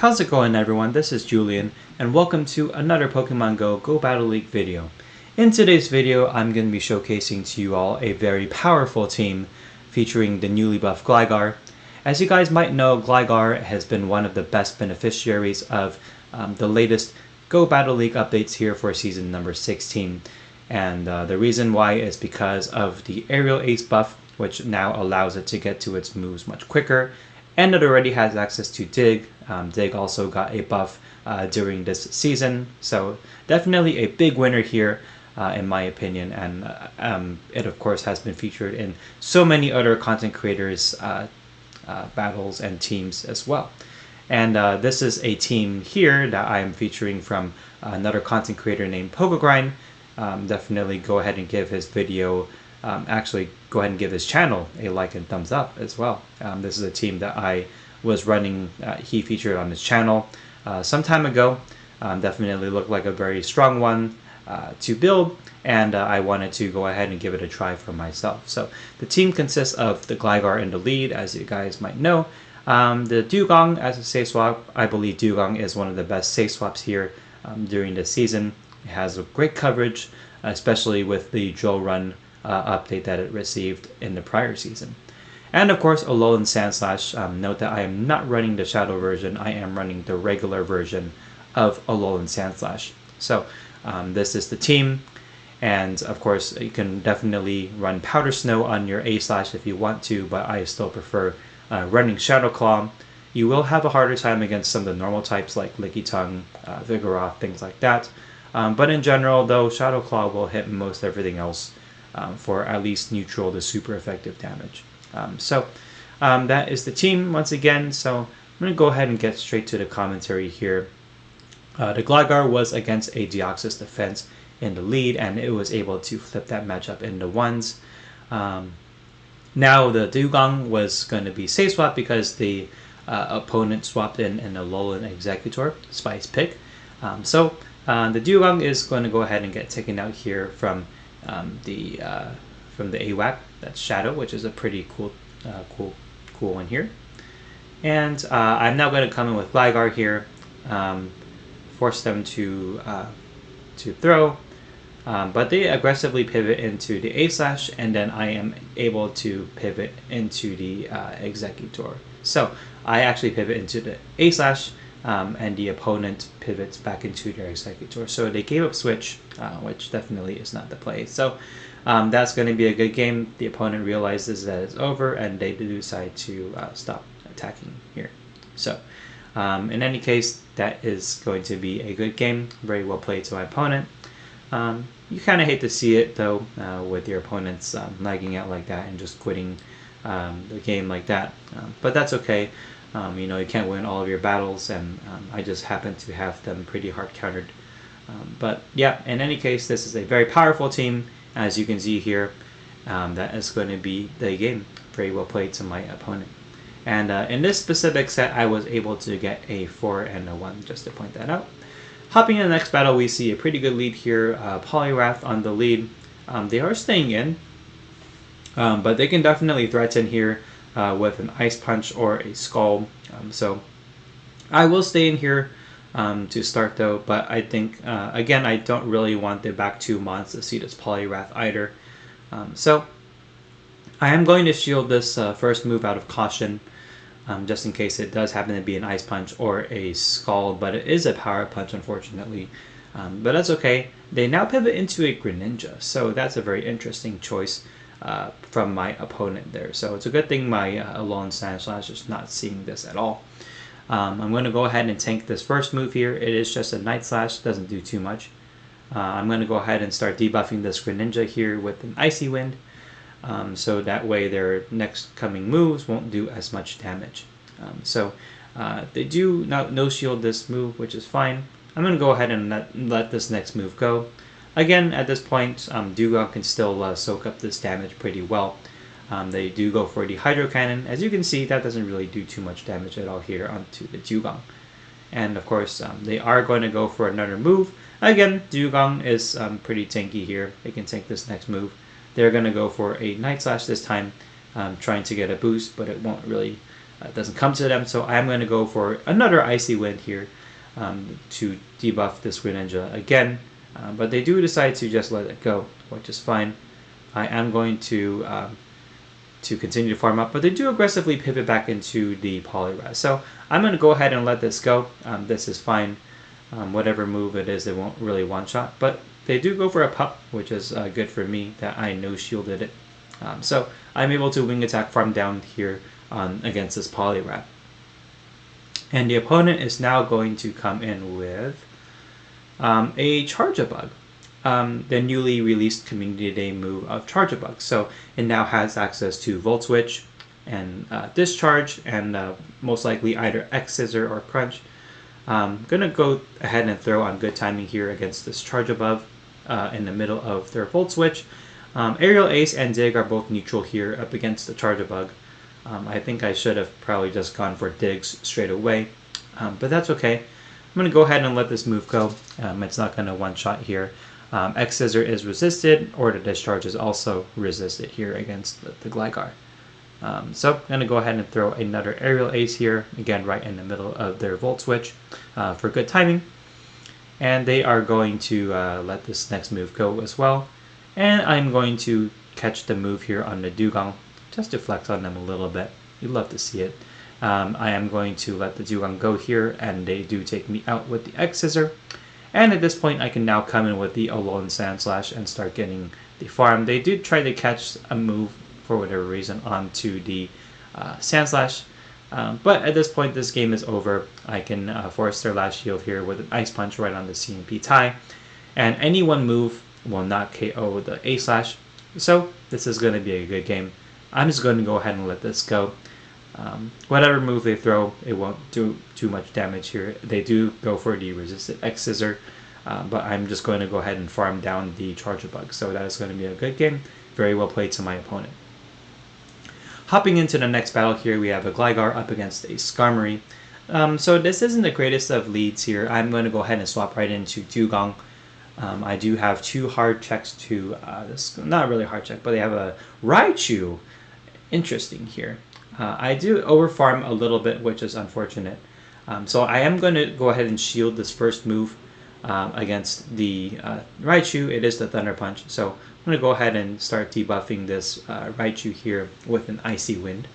How's it going, everyone? This is Julian, and welcome to another Pokemon Go Battle League video. In today's video, I'm going to be showcasing to you all a very powerful team featuring the newly buffed Gligar. As you guys might know, Gligar has been one of the best beneficiaries of the latest Go Battle League updates here for season number 16. And the reason why is because of the Aerial Ace buff, which now allows it to get to its moves much quicker, and it already has access to Dig. Dig also got a buff during this season, so definitely a big winner here in my opinion, and it of course has been featured in so many other content creators battles and teams as well. And this is a team here that I am featuring from another content creator named Pokegrind. Definitely go ahead and give his video, actually go ahead and give his channel a like and thumbs up as well. This is a team that I was running, he featured on his channel some time ago. Definitely looked like a very strong one to build, and I wanted to go ahead and give it a try for myself. So the team consists of the Gligar in the lead, as you guys might know. The Dewgong as a safe swap. I believe Dewgong is one of the best safe swaps here during the season. It has a great coverage, especially with the drill run update that it received in the prior season. And of course, Alolan Sandslash. Note that I am not running the Shadow version, I am running the regular version of Alolan Sandslash. So this is the team, and of course you can definitely run Powder Snow on your A-Slash if you want to, but I still prefer running Shadow Claw. You will have a harder time against some of the normal types like Licky Tongue, Vigoroth, things like that. But in general, though, Shadow Claw will hit most everything else for at least neutral to super effective damage. That is the team once again. So I'm going to go ahead and get straight to the commentary here. The Gligar was against a Deoxys defense in the lead, and it was able to flip that matchup into ones. Now the Dewgong was going to be safe swap because the opponent swapped in an Alolan Executor, Spice Pick. The Dewgong is going to go ahead and get taken out here from the AWAC. That's Shadow, which is a pretty cool one here. And I'm now going to come in with Gligar here, force them to throw, but they aggressively pivot into the A-Slash, and then I am able to pivot into the Executor. So I actually pivot into the A-Slash, and the opponent pivots back into their Executor. So they gave up switch, which definitely is not the play. So that's going to be a good game. The opponent realizes that it's over, and they decide to stop attacking here. So in any case, that is going to be a good game. Very well played to my opponent. You kind of hate to see it, though, with your opponents lagging out like that and just quitting the game like that. But that's okay. You can't win all of your battles, and I just happen to have them pretty hard countered. But yeah, in any case, this is a very powerful team, as you can see here. That is going to be the game. Very well played to my opponent. And in this specific set, I was able to get a 4 and a 1, just to point that out. Hopping in the next battle, we see a pretty good lead here. Poliwrath on the lead. They are staying in, but they can definitely threaten here with an Ice Punch or a Scald. So I will stay in here to start, though, but I think, again, I don't really want the back 2 mons to see this Poliwrath either. So I am going to shield this first move out of caution, just in case it does happen to be an Ice Punch or a Scald, but it is a Power Punch, unfortunately. But that's okay. They now pivot into a Greninja, so that's a very interesting choice from my opponent there. So it's a good thing my Alolan Sandslash is not seeing this at all. I'm going to go ahead and tank this first move here. It is just a Night Slash, doesn't do too much. I'm going to go ahead and start debuffing this Greninja here with an Icy Wind, so that way their next coming moves won't do as much damage. They do no shield this move, which is fine. I'm going to go ahead and let this next move go. Again, at this point, Dewgong can still soak up this damage pretty well. They do go for the Hydro Cannon. As you can see, that doesn't really do too much damage at all here onto the Dewgong. And of course, they are going to go for another move. Again, Dewgong is pretty tanky here. They can take this next move. They're going to go for a Night Slash this time, trying to get a boost, but it won't really doesn't come to them. So I'm going to go for another Icy Wind here to debuff this Greninja again. But they do decide to just let it go, which is fine. I am going to continue to farm up, but they do aggressively pivot back into the Poliwrath. So I'm going to go ahead and let this go. This is fine. Whatever move it is, they won't really one-shot. But they do go for a pup, which is good for me that I no-shielded it. So I'm able to wing attack farm down here against this Poliwrath. And the opponent is now going to come in with a Charge-a-Bug. The newly released Community Day move of Charge-a-Bug. So it now has access to Volt Switch and Discharge, and most likely either X-Scissor or Crunch. I'm going to go ahead and throw on Good Timing here against this Charge-a-Bug in the middle of their Volt Switch. Aerial Ace and Dig are both neutral here up against the Charge-a-Bug. I think I should have probably just gone for Digs straight away, but that's okay. I'm going to go ahead and let this move go. It's not going to one-shot here. X-Scissor is resisted, or the Discharge is also resisted here against the Gligar. So I'm going to go ahead and throw another Aerial Ace here, again right in the middle of their Volt Switch for Good Timing. And they are going to let this next move go as well. And I'm going to catch the move here on the Dewgong, just to flex on them a little bit. You'd love to see it. I am going to let the Dewgong go here, and they do take me out with the X-Scissor. And at this point, I can now come in with the Alolan Sandslash and start getting the farm. They did try to catch a move, for whatever reason, onto the Sandslash. But at this point, this game is over. I can force their last shield here with an Ice Punch right on the CMP tie. And any one move will not KO the A-Slash. So this is going to be a good game. I'm just going to go ahead and let this go. Whatever move they throw, it won't do too much damage here. They do go for the resisted X-Scissor, but I'm just going to go ahead and farm down the Charge-a-Bug. So that is going to be a good game. Very well played to my opponent. Hopping into the next battle here, we have a Gligar up against a Skarmory. So this isn't the greatest of leads here. I'm going to go ahead and swap right into Dewgong. I do have two hard checks to this, not really hard check, but they have a Raichu. Interesting here. I do overfarm a little bit, which is unfortunate. So I am going to go ahead and shield this first move against the Raichu. It is the Thunder Punch. So I'm going to go ahead and start debuffing this Raichu here with an Icy Wind.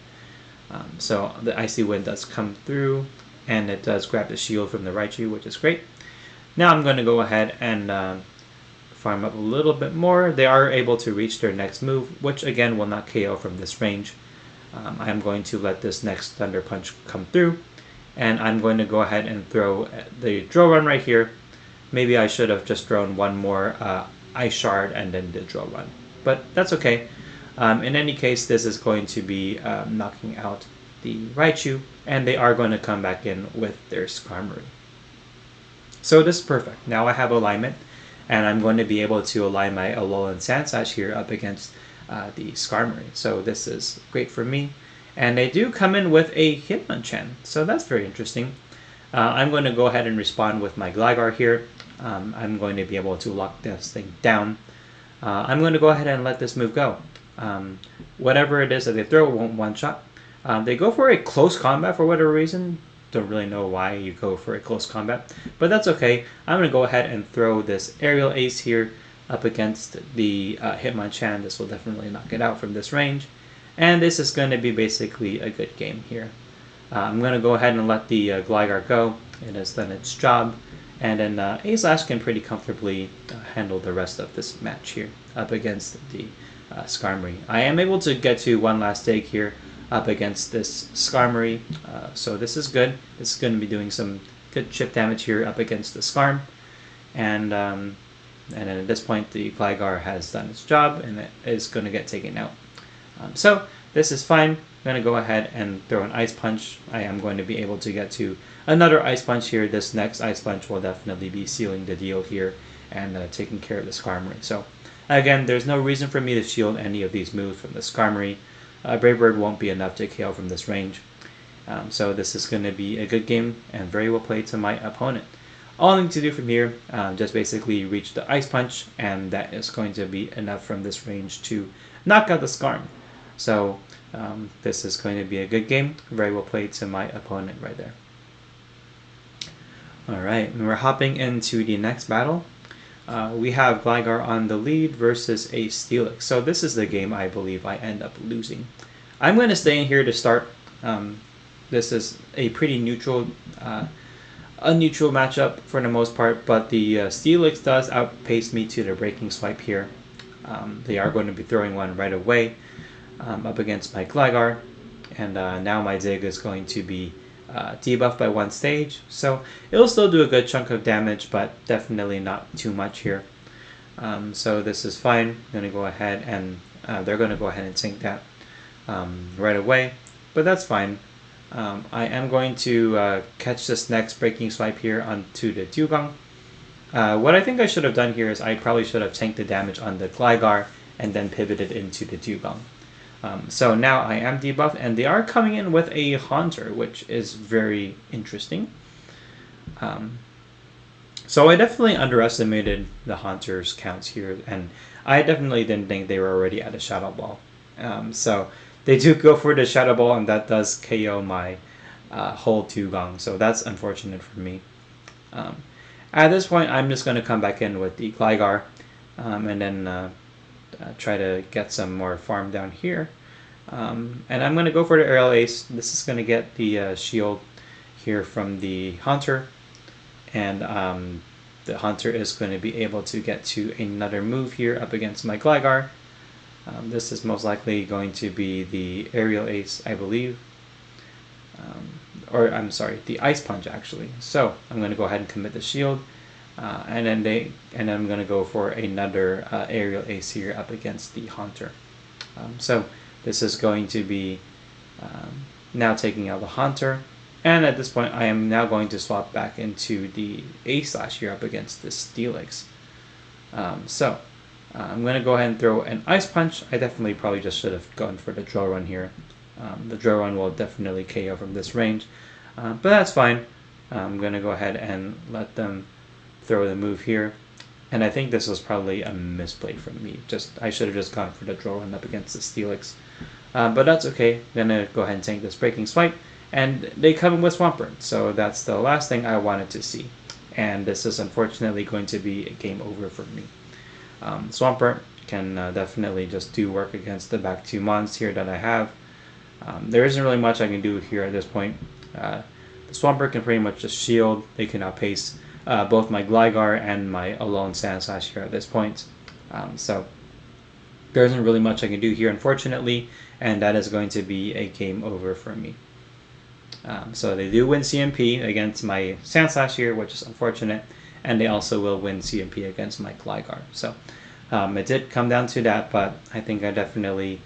So the Icy Wind does come through, and it does grab the shield from the Raichu, which is great. Now I'm going to go ahead and farm up a little bit more. They are able to reach their next move, which again will not KO from this range. I am going to let this next Thunder Punch come through, and I'm going to go ahead and throw the Drill Run right here. Maybe I should have just thrown one more Ice Shard and then the Drill Run, but that's okay. In any case, this is going to be knocking out the Raichu, and they are going to come back in with their Skarmory. So this is perfect. Now I have alignment, and I'm going to be able to align my Alolan Sandslash here up against the Skarmory. So this is great for me. And they do come in with a Hitmonchan, so that's very interesting. I'm going to go ahead and respond with my Gligar here. I'm going to be able to lock this thing down. I'm going to go ahead and let this move go. Whatever it is that they throw won't one-shot. They go for a close combat for whatever reason. Don't really know why you go for a close combat, but that's okay. I'm going to go ahead and throw this Aerial Ace here up against the Hitmonchan. This will definitely knock it out from this range. And this is going to be basically a good game here. I'm going to go ahead and let the Gligar go. It has done its job. And then A-Slash can pretty comfortably handle the rest of this match here up against the Skarmory. I am able to get to one last dig here up against this Skarmory. So this is good. It's going to be doing some good chip damage here up against the Skarm. And then at this point, the Gligar has done its job, and it is going to get taken out. So this is fine. I'm going to go ahead and throw an Ice Punch. I am going to be able to get to another Ice Punch here. This next Ice Punch will definitely be sealing the deal here and taking care of the Skarmory. So again, there's no reason for me to shield any of these moves from the Skarmory. Brave Bird won't be enough to KO from this range. So this is going to be a good game and very well played to my opponent. All I need to do from here, just basically reach the Ice Punch, and that is going to be enough from this range to knock out the Skarm. So This is going to be a good game. Very well played to my opponent right there. Alright, and we're hopping into the next battle. We have Gligar on the lead versus a Steelix. So this is the game I believe I end up losing. I'm going to stay in here to start. This is a pretty neutral, a neutral matchup for the most part, but the Steelix does outpace me to the breaking swipe here. They are going to be throwing one right away up against my Gligar, and now my Zig is going to be debuffed by one stage, so it'll still do a good chunk of damage, but definitely not too much here. So this is fine. I'm going to go ahead and they're going to go ahead and sink that right away, but that's fine. I am going to catch this next breaking swipe here onto the Dewgong. What I think I should have done here is I probably should have tanked the damage on the Gligar and then pivoted into the Dewgong. So now I am debuffed, and they are coming in with a Haunter, which is very interesting. So I definitely underestimated the Haunter's counts here, and I definitely didn't think they were already at a Shadow Ball. So they do go for the Shadow Ball, and that does KO my whole Dewgong, so that's unfortunate for me. At this point, I'm just going to come back in with the Gligar, and then try to get some more farm down here. And I'm going to go for the Aerial Ace. This is going to get the shield here from the Haunter, and the Haunter is going to be able to get to another move here up against my Gligar. This is most likely going to be the Aerial Ace, I believe. Or I'm sorry, the Ice Punch actually. So I'm going to go ahead and commit the shield, and then I'm going to go for another Aerial Ace here up against the Haunter. So this is going to be now taking out the Haunter, and at this point I am now going to swap back into the A-Slash here up against the Steelix. So I'm going to go ahead and throw an Ice Punch. I definitely probably just should have gone for the Drill Run here. The Drill Run will definitely KO from this range, but that's fine. I'm going to go ahead and let them throw the move here, and I think this was probably a misplay from me. I should have just gone for the Drill Run up against the Steelix, but that's okay. I'm going to go ahead and take this Breaking Swipe, and they come in with Swampert, so that's the last thing I wanted to see, and this is unfortunately going to be a game over for me. Swampert can definitely just do work against the back two mons here that I have. There isn't really much I can do here at this point. The Swampert can pretty much just shield. They can outpace both my Gligar and my Alolan Sandslash here at this point. So there isn't really much I can do here, unfortunately, and that is going to be a game over for me. So they do win CMP against my Sandslash here, which is unfortunate, and they also will win CMP against my Gligar. So it did come down to that, but I think I definitely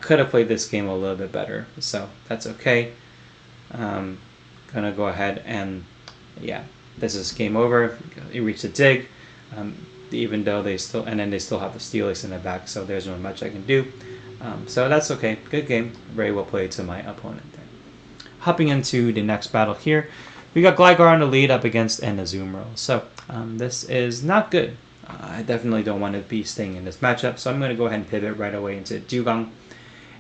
could have played this game a little bit better, so that's okay. Gonna go ahead and yeah, this is game over. You reach the dig, even though they still have the Steelix in the back, so there's not much I can do. So that's okay. Good game, very well played to my opponent there. Hopping into the next battle here, we got Gligar on the lead up against an Azumarill. So this is not good. I definitely don't want to be staying in this matchup, so I'm going to go ahead and pivot right away into Dewgong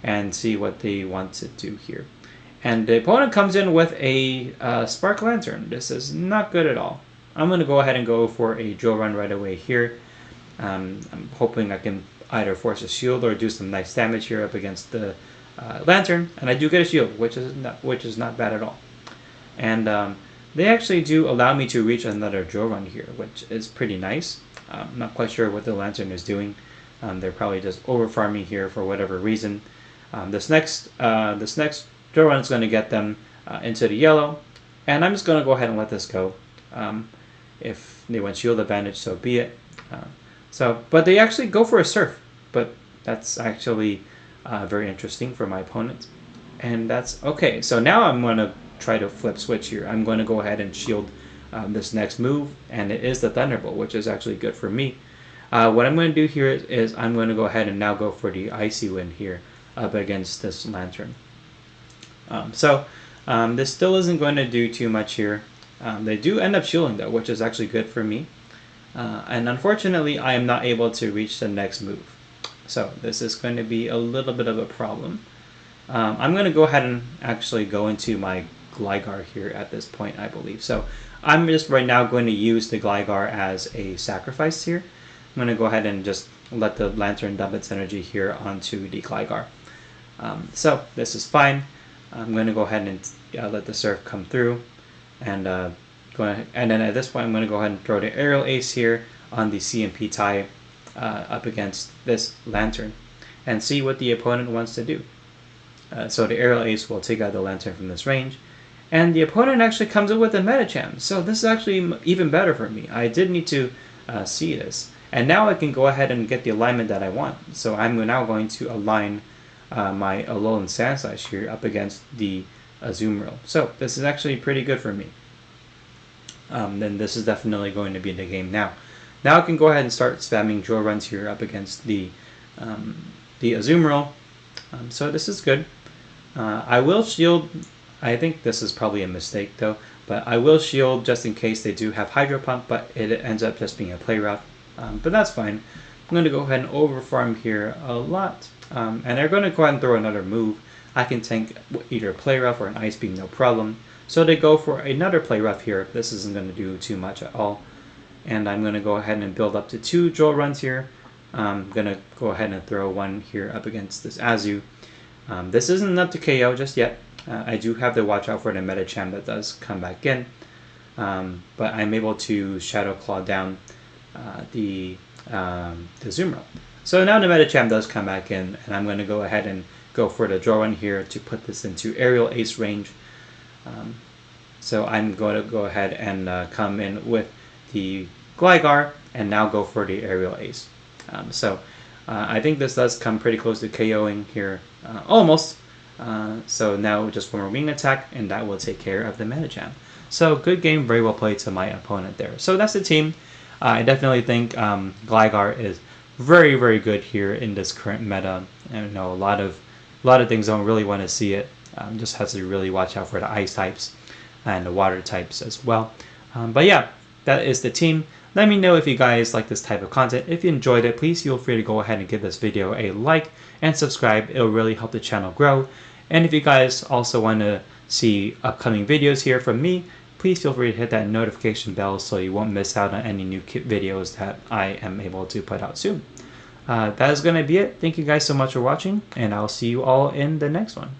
and see what they want to do here. And the opponent comes in with a Spark Lantern. This is not good at all. I'm going to go ahead and go for a Drill Run right away here. I'm hoping I can either force a shield or do some nice damage here up against the Lantern, and I do get a shield, which is not bad at all. And they actually do allow me to reach another Drill Run here, which is pretty nice. I'm not quite sure what the Lantern is doing. They're probably just over farming here for whatever reason. This next Drill Run is going to get them into the yellow, and I'm just going to go ahead and let this go. If they want shield advantage, so be it. But they actually go for a Surf, but that's actually very interesting for my opponent, and that's okay. So now I'm going to try to flip switch here. I'm going to go ahead and shield this next move, and it is the Thunderbolt, which is actually good for me. What I'm going to do here is I'm going to go ahead and now go for the Icy Wind here up against this Lantern. This still isn't going to do too much here. They do end up shielding though, which is actually good for me. And unfortunately, I am not able to reach the next move. So this is going to be a little bit of a problem. I'm going to go ahead and actually go into my Gligar here at this point, I believe. So I'm just right now going to use the Gligar as a sacrifice here. I'm going to go ahead and just let the Lantern dump its energy here onto the Gligar. So this is fine. I'm going to go ahead and let the Surf come through. And and then at this point, I'm going to go ahead and throw the Aerial Ace here on the CMP tie up against this Lantern and see what the opponent wants to do. So the Aerial Ace will take out the Lantern from this range. And the opponent actually comes up with a Medicham. So this is actually even better for me. I did need to see this. And now I can go ahead and get the alignment that I want. So I'm now going to align my Alolan Sandslash here up against the Azumarill. So this is actually pretty good for me. Then this is definitely going to be the game now. Now I can go ahead and start spamming drill runs here up against the Azumarill. So this is good. I will shield. I think this is probably a mistake though, but I will shield just in case they do have Hydro Pump, but it ends up just being a play route. But that's fine. I'm going to go ahead and overfarm here a lot. And they're going to go ahead and throw another move. I can tank either a play rough or an Ice Beam, no problem. So they go for another play rough here. This isn't going to do too much at all. And I'm going to go ahead and build up to 2 drill runs here. I'm going to go ahead and throw one here up against this Azu. This isn't enough to KO just yet. I do have to watch out for the Medicham that does come back in. But I'm able to Shadow Claw down the Azumarill. So now the Medicham does come back in, and I'm going to go ahead and go for the draw one here to put this into Aerial Ace range. So I'm going to go ahead and come in with the Gligar and now go for the Aerial Ace. I think this does come pretty close to KOing here, almost. So now just one more wing attack, and that will take care of the Medicham. So good game, very well played to my opponent there. So that's the team. I definitely think Gligar is very, very good here in this current meta. I know a lot of things don't really want to see it. Just has to really watch out for the ice types and the water types as well. But yeah, that is the team. Let me know if you guys like this type of content. If you enjoyed it, please feel free to go ahead and give this video a like and subscribe. It'll really help the channel grow. And if you guys also want to see upcoming videos here from me, please feel free to hit that notification bell so you won't miss out on any new videos that I am able to put out soon. That is going to be it. Thank you guys so much for watching, and I'll see you all in the next one.